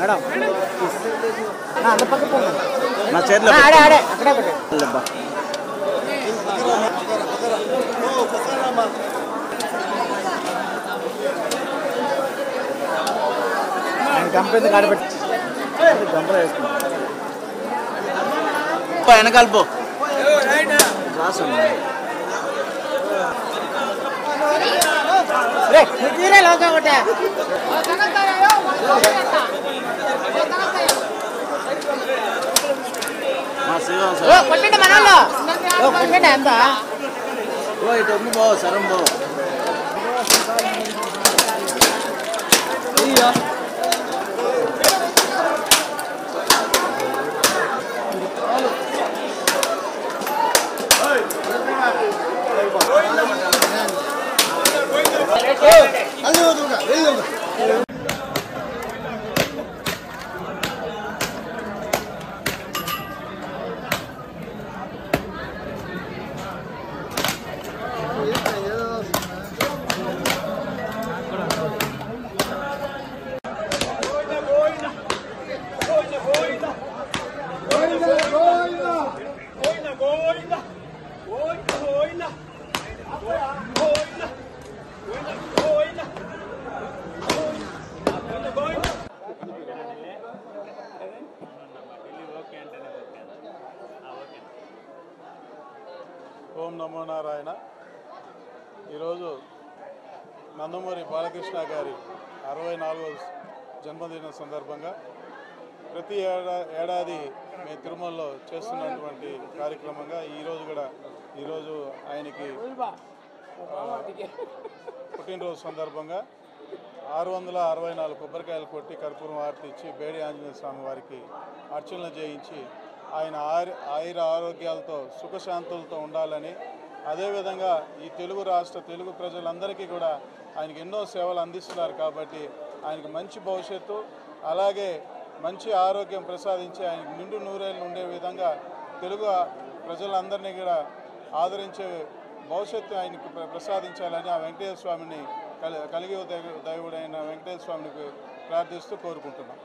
Madam అంత పక్క నా చేతిలో ఆడే ఆడే అక్కడే పెట్టు కంపెనీ కాడబెట్టి గంపలో వేసుకుంటా వెనకాలిపో కొట్టండి మనలో కొట్టండి ఎంత ఇటు ఉంది బో సరం బో ఓం నమో నారాయణ. ఈరోజు నందమూరి బాలకృష్ణ గారి 64వ జన్మదిన సందర్భంగా ప్రతి ఏడాది మేము తిరుమలలో చేస్తున్నటువంటి కార్యక్రమంగా ఈరోజు ఆయనకి పుట్టినరోజు సందర్భంగా 664 కొబ్బరికాయలు కొట్టి కర్పూరం హారతి ఇచ్చి బేడి ఆంజనేయ స్వామి వారికి అర్చనలు చేయించి ఆయన ఆయుర ఆరోగ్యాలతో సుఖశాంతులతో ఉండాలని, అదేవిధంగా ఈ తెలుగు ప్రజలందరికీ కూడా ఆయనకి ఎన్నో సేవలు అందిస్తున్నారు కాబట్టి ఆయనకి మంచి భవిష్యత్తు అలాగే మంచి ఆరోగ్యం ప్రసాదించి ఆయనకి నిండు నూరేళ్ళు ఉండే విధంగా తెలుగు ప్రజలందరినీ కూడా ఆదరించే భవిష్యత్తు ఆయనకి ప్రసాదించాలని ఆ వెంకటేశ్వర స్వామిని కలిగి దైవుడైన వెంకటేశ్వర స్వామిని ప్రార్థిస్తూ కోరుకుంటున్నాం.